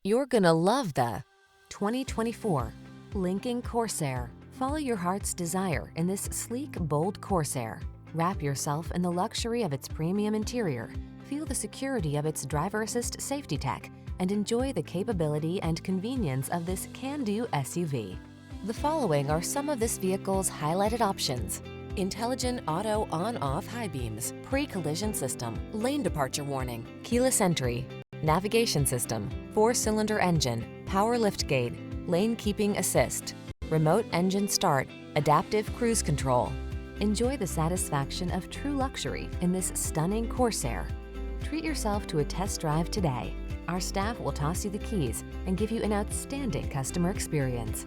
You're gonna love the 2024 Lincoln Corsair. Follow your heart's desire in this sleek, bold Corsair. Wrap yourself in the luxury of its premium interior, feel the security of its driver assist safety tech, and enjoy the capability and convenience of this can-do SUV. The following are some of this vehicle's highlighted options: intelligent auto on-off high beams, pre-collision system, lane departure warning, keyless entry, navigation system, 4-cylinder engine, power liftgate, lane keeping assist, remote engine start, adaptive cruise control. Enjoy the satisfaction of true luxury in this stunning Corsair. Treat yourself to a test drive today. Our staff will toss you the keys and give you an outstanding customer experience.